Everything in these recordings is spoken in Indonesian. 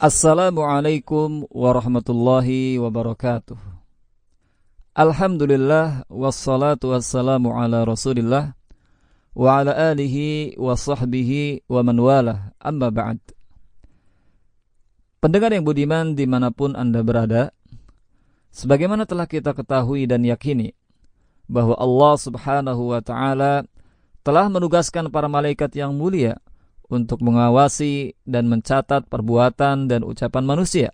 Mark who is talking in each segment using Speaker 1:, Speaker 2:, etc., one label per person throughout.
Speaker 1: Assalamualaikum warahmatullahi wabarakatuh. Alhamdulillah wassalatu wassalamu ala Rasulillah wa ala alihi wa sahbihi wa man walah. Amma ba'd. Pendengar yang budiman dimanapun Anda berada, sebagaimana telah kita ketahui dan yakini bahwa Allah Subhanahu wa ta'ala telah menugaskan para malaikat yang mulia untuk mengawasi dan mencatat perbuatan dan ucapan manusia.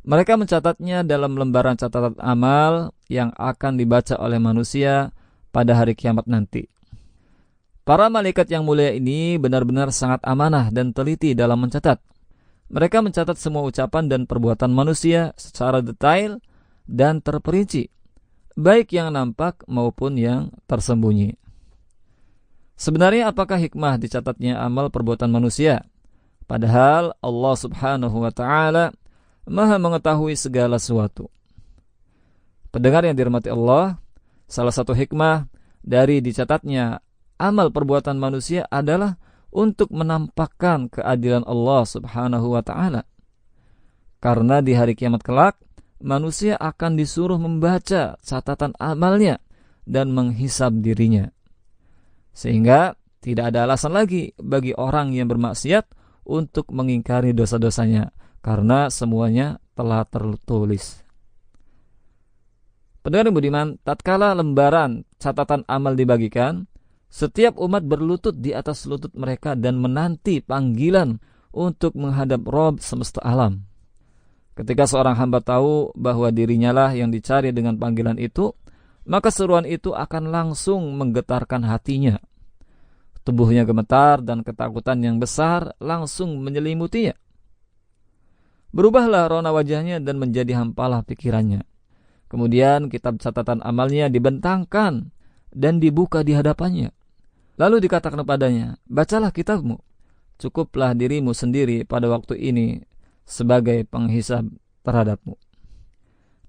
Speaker 1: Mereka mencatatnya dalam lembaran catatan amal yang akan dibaca oleh manusia pada hari kiamat nanti. Para malaikat yang mulia ini benar-benar sangat amanah dan teliti dalam mencatat. Mereka mencatat semua ucapan dan perbuatan manusia secara detail dan terperinci, baik yang nampak maupun yang tersembunyi. Sebenarnya apakah hikmah dicatatnya amal perbuatan manusia? Padahal Allah Subhanahu wa ta'ala Maha mengetahui segala sesuatu. Pendengar yang dirahmati Allah, salah satu hikmah dari dicatatnya amal perbuatan manusia adalah untuk menampakkan keadilan Allah Subhanahu wa ta'ala. Karena di hari kiamat kelak, manusia akan disuruh membaca catatan amalnya dan menghisab dirinya. Sehingga tidak ada alasan lagi bagi orang yang bermaksiat untuk mengingkari dosa-dosanya, karena semuanya telah tertulis. Pendengar yang budiman, tatkala lembaran catatan amal dibagikan, setiap umat berlutut di atas lutut mereka dan menanti panggilan untuk menghadap Rabb semesta alam. Ketika seorang hamba tahu bahwa dirinya lah yang dicari dengan panggilan itu, maka seruan itu akan langsung menggetarkan hatinya. Tubuhnya gemetar dan ketakutan yang besar langsung menyelimutinya. Berubahlah rona wajahnya dan menjadi hampalah pikirannya. Kemudian kitab catatan amalnya dibentangkan dan dibuka di hadapannya. Lalu dikatakan kepadanya, bacalah kitabmu. Cukuplah dirimu sendiri pada waktu ini sebagai penghisab terhadapmu.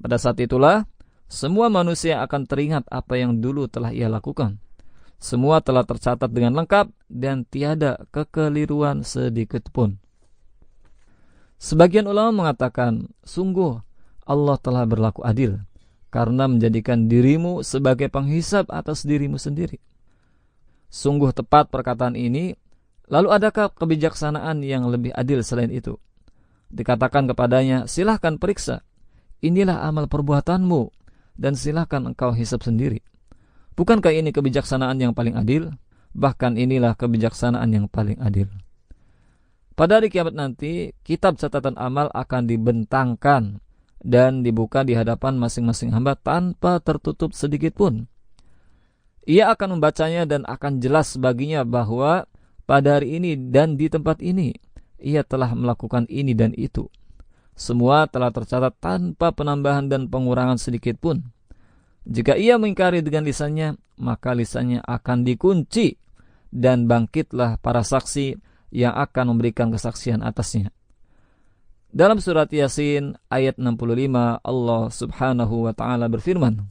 Speaker 1: Pada saat itulah semua manusia akan teringat apa yang dulu telah ia lakukan. Semua telah tercatat dengan lengkap dan tiada kekeliruan sedikit pun. Sebagian ulama mengatakan, sungguh Allah telah berlaku adil karena menjadikan dirimu sebagai penghisab atas dirimu sendiri. Sungguh tepat perkataan ini. Lalu adakah kebijaksanaan yang lebih adil selain itu? Dikatakan kepadanya, silahkan periksa. Inilah amal perbuatanmu dan silahkan engkau hisab sendiri. Bukankah ini kebijaksanaan yang paling adil? Bahkan inilah kebijaksanaan yang paling adil. Pada hari kiamat nanti, kitab catatan amal akan dibentangkan dan dibuka di hadapan masing-masing hamba tanpa tertutup sedikit pun. Ia akan membacanya dan akan jelas baginya bahwa pada hari ini dan di tempat ini, ia telah melakukan ini dan itu. Semua telah tercatat tanpa penambahan dan pengurangan sedikit pun. Jika ia mengingkari dengan lisannya, maka lisannya akan dikunci dan bangkitlah para saksi yang akan memberikan kesaksian atasnya. Dalam surat Yasin ayat 65, Allah Subhanahu wa ta'ala berfirman,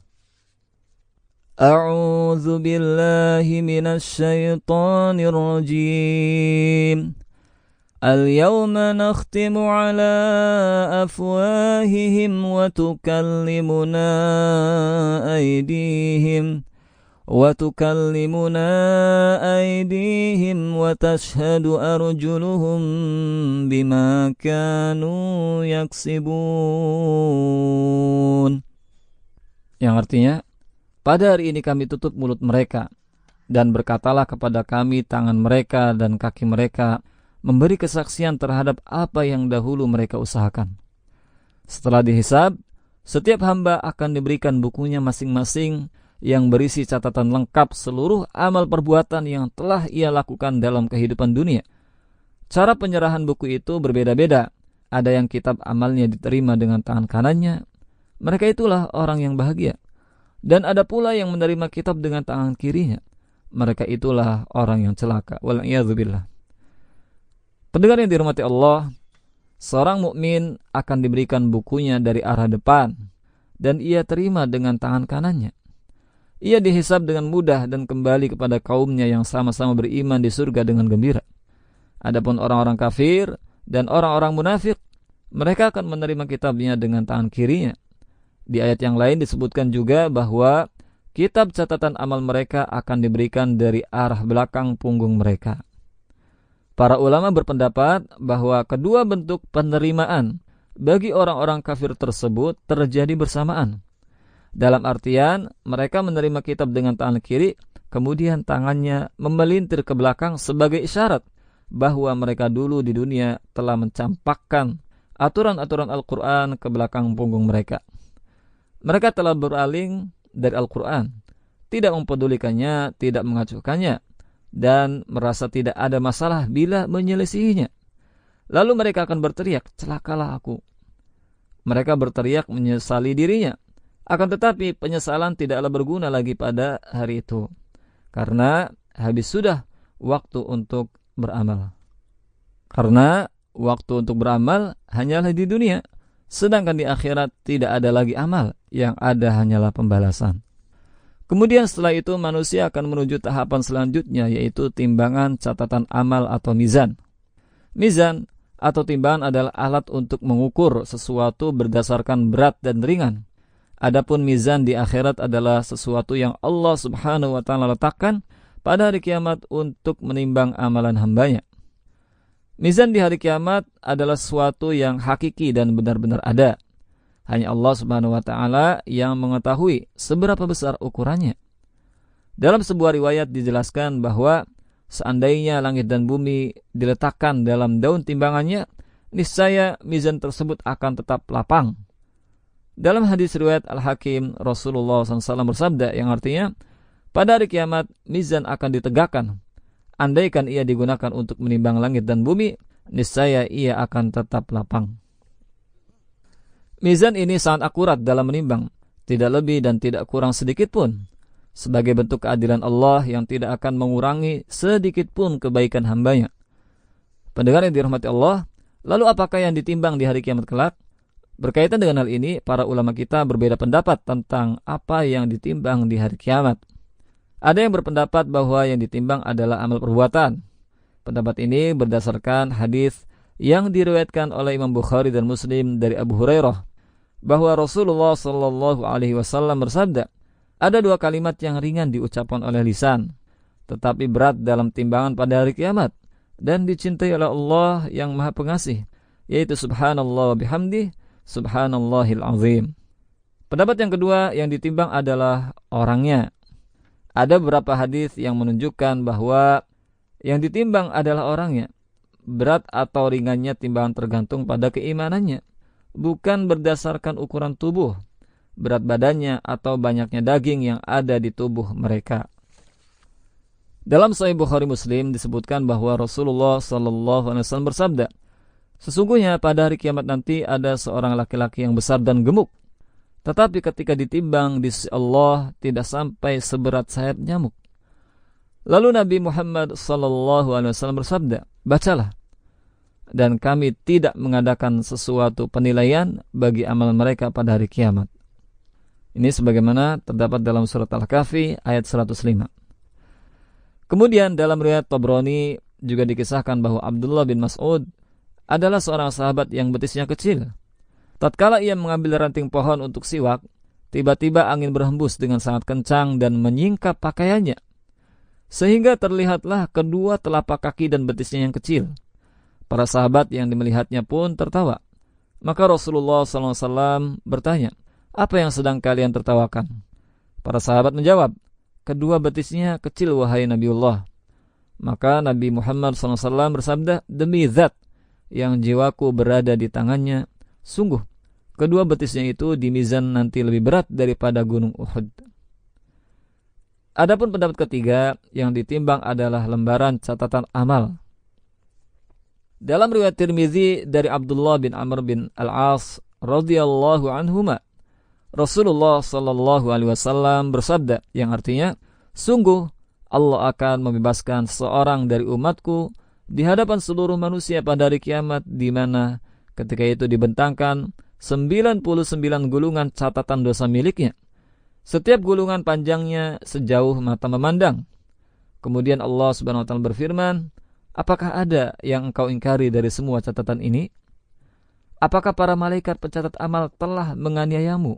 Speaker 1: A'udzu billahi minasy syaithanir rajim. Al-yawma nakhtimu ala afwahihim wa tukallimuna aydihim wa tashhadu arjuluhum bima kanu yaksibun. Yang artinya, pada hari ini kami tutup mulut mereka dan berkatalah kepada kami tangan mereka dan kaki mereka memberi kesaksian terhadap apa yang dahulu mereka usahakan. Setelah dihisab, setiap hamba akan diberikan bukunya masing-masing yang berisi catatan lengkap seluruh amal perbuatan yang telah ia lakukan dalam kehidupan dunia. Cara penyerahan buku itu berbeda-beda. Ada yang kitab amalnya diterima dengan tangan kanannya. Mereka itulah orang yang bahagia. Dan ada pula yang menerima kitab dengan tangan kirinya. Mereka itulah orang yang celaka. Wal'iyadzubillah. Pendengar yang dirahmati Allah, seorang mukmin akan diberikan bukunya dari arah depan dan ia terima dengan tangan kanannya. Ia dihisab dengan mudah dan kembali kepada kaumnya yang sama-sama beriman di surga dengan gembira. Adapun orang-orang kafir dan orang-orang munafik, mereka akan menerima kitabnya dengan tangan kirinya. Di ayat yang lain disebutkan juga bahwa kitab catatan amal mereka akan diberikan dari arah belakang punggung mereka. Para ulama berpendapat bahwa kedua bentuk penerimaan bagi orang-orang kafir tersebut terjadi bersamaan. Dalam artian, mereka menerima kitab dengan tangan kiri, kemudian tangannya memelintir ke belakang sebagai isyarat bahwa mereka dulu di dunia telah mencampakkan aturan-aturan Al-Quran ke belakang punggung mereka. Mereka telah berpaling dari Al-Quran, tidak mempedulikannya, tidak mengacuhkannya, dan merasa tidak ada masalah bila menyelisihinya. Lalu mereka akan berteriak, celakalah aku. Mereka berteriak menyesali dirinya. Akan tetapi penyesalan tidaklah berguna lagi pada hari itu. Karena habis sudah waktu untuk beramal. Karena waktu untuk beramal hanyalah di dunia. Sedangkan di akhirat tidak ada lagi amal. Yang ada hanyalah pembalasan. Kemudian setelah itu manusia akan menuju tahapan selanjutnya, yaitu timbangan catatan amal atau mizan. Mizan atau timbangan adalah alat untuk mengukur sesuatu berdasarkan berat dan ringan. Adapun mizan di akhirat adalah sesuatu yang Allah Subhanahu wa taala letakkan pada hari kiamat untuk menimbang amalan hambanya. Mizan di hari kiamat adalah sesuatu yang hakiki dan benar-benar ada. Hanya Allah Subhanahu wa taala yang mengetahui seberapa besar ukurannya. Dalam sebuah riwayat dijelaskan bahwa seandainya langit dan bumi diletakkan dalam daun timbangannya, niscaya mizan tersebut akan tetap lapang. Dalam hadis riwayat Al-Hakim, Rasulullah SAW bersabda yang artinya, pada hari kiamat mizan akan ditegakkan. Andaikan ia digunakan untuk menimbang langit dan bumi, niscaya ia akan tetap lapang. Mizan ini sangat akurat dalam menimbang, tidak lebih dan tidak kurang sedikit pun, sebagai bentuk keadilan Allah yang tidak akan mengurangi sedikit pun kebaikan hambanya. Pendengar yang dirahmati Allah, lalu apakah yang ditimbang di hari kiamat kelak? Berkaitan dengan hal ini, para ulama kita berbeda pendapat tentang apa yang ditimbang di hari kiamat. Ada yang berpendapat bahwa yang ditimbang adalah amal perbuatan. Pendapat ini berdasarkan hadis yang diriwayatkan oleh Imam Bukhari dan Muslim dari Abu Hurairah, bahwa Rasulullah SAW bersabda, ada dua kalimat yang ringan diucapkan oleh lisan, tetapi berat dalam timbangan pada hari kiamat, dan dicintai oleh Allah yang Maha Pengasih, yaitu Subhanallah wa bihamdih, Subhanallahil azim. Pendapat yang kedua yang ditimbang adalah orangnya. Ada beberapa hadis yang menunjukkan bahwa yang ditimbang adalah orangnya. Berat atau ringannya timbangan tergantung pada keimanannya, bukan berdasarkan ukuran tubuh, berat badannya atau banyaknya daging yang ada di tubuh mereka. Dalam Sahih Bukhari Muslim disebutkan bahwa Rasulullah SAW bersabda, sesungguhnya pada hari kiamat nanti ada seorang laki-laki yang besar dan gemuk, tetapi ketika ditimbang di sisi Allah tidak sampai seberat sayap nyamuk. Lalu Nabi Muhammad SAW bersabda, bacalah, dan kami tidak mengadakan sesuatu penilaian bagi amal mereka pada hari kiamat. Ini sebagaimana terdapat dalam surat Al-Kahfi ayat 105. Kemudian dalam riwayat Tabrani juga dikisahkan bahwa Abdullah bin Mas'ud adalah seorang sahabat yang betisnya kecil. Tatkala ia mengambil ranting pohon untuk siwak, tiba-tiba angin berhembus dengan sangat kencang dan menyingkap pakaiannya, sehingga terlihatlah kedua telapak kaki dan betisnya yang kecil. Para sahabat yang melihatnya pun tertawa. Maka Rasulullah SAW bertanya, apa yang sedang kalian tertawakan? Para sahabat menjawab, kedua betisnya kecil wahai Nabiullah. Maka Nabi Muhammad SAW bersabda, demi zat yang jiwaku berada di tangannya, sungguh kedua betisnya itu di mizan nanti lebih berat daripada gunung Uhud. Adapun pendapat ketiga yang ditimbang adalah lembaran catatan amal. Dalam riwayat Tirmizi dari Abdullah bin Amr bin Al-As radhiyallahu anhuma, Rasulullah sallallahu alaihi wasallam bersabda yang artinya, sungguh Allah akan membebaskan seorang dari umatku di hadapan seluruh manusia pada hari kiamat, di mana ketika itu dibentangkan 99 gulungan catatan dosa miliknya. Setiap gulungan panjangnya sejauh mata memandang. Kemudian Allah Subhanahu wa taala berfirman, apakah ada yang engkau ingkari dari semua catatan ini? apakah para malaikat pencatat amal telah menganiayamu?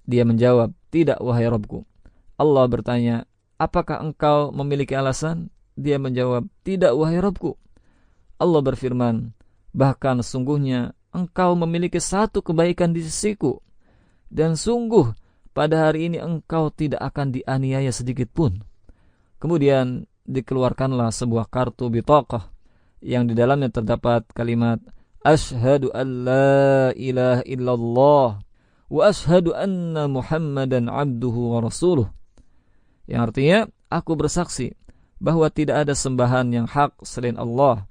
Speaker 1: Dia menjawab, tidak wahai Rabbku. Allah bertanya, apakah engkau memiliki alasan? Dia menjawab, tidak wahai Rabbku. Allah berfirman, bahkan sungguhnya engkau memiliki satu kebaikan di sisiku, dan sungguh pada hari ini engkau tidak akan dianiaya sedikit pun. Kemudian dikeluarkanlah sebuah kartu bitaqah yang di dalamnya terdapat kalimat Asyhadu an la ilaha illallah wa asyhadu anna Muhammadan abduhu wa rasuluh, yang artinya aku bersaksi bahwa tidak ada sembahan yang hak selain Allah,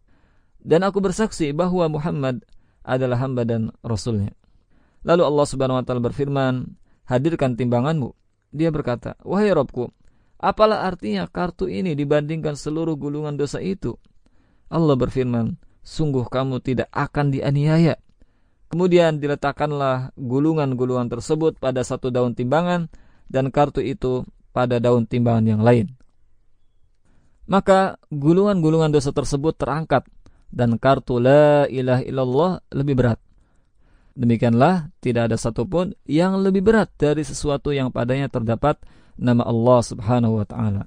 Speaker 1: dan aku bersaksi bahwa Muhammad adalah hamba dan rasulnya. Lalu Allah Subhanahu wa taala berfirman, hadirkan timbanganmu. Dia berkata, wahai Rabbku, apalah artinya kartu ini dibandingkan seluruh gulungan dosa itu? Allah berfirman, sungguh kamu tidak akan dianiaya. Kemudian diletakkanlah gulungan-gulungan tersebut pada satu daun timbangan, dan kartu itu pada daun timbangan yang lain. Maka gulungan-gulungan dosa tersebut terangkat, dan kartu la ilaha illallah lebih berat. Demikianlah tidak ada satupun yang lebih berat dari sesuatu yang padanya terdapat nama Allah Subhanahu wa ta'ala.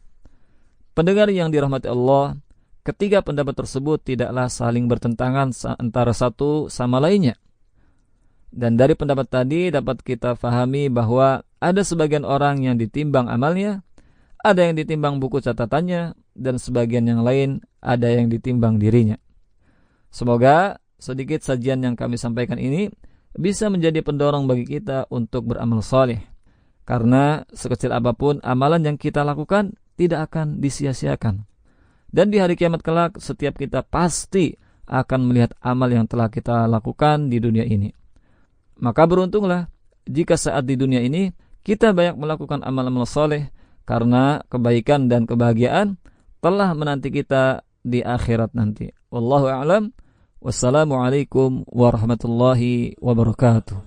Speaker 1: Pendengar yang dirahmati Allah, ketiga pendapat tersebut tidaklah saling bertentangan antara satu sama lainnya. Dan dari pendapat tadi dapat kita fahami bahwa ada sebagian orang yang ditimbang amalnya, ada yang ditimbang buku catatannya, dan sebagian yang lain ada yang ditimbang dirinya. Semoga sedikit sajian yang kami sampaikan ini bisa menjadi pendorong bagi kita untuk beramal saleh. Karena sekecil apapun amalan yang kita lakukan tidak akan disia-siakan. Dan di hari kiamat kelak setiap kita pasti akan melihat amal yang telah kita lakukan di dunia ini. Maka beruntunglah jika saat di dunia ini kita banyak melakukan amal-amal saleh, karena kebaikan dan kebahagiaan telah menanti kita di akhirat nanti. Wallahu a'lam. Wassalamualaikum warahmatullahi wabarakatuh.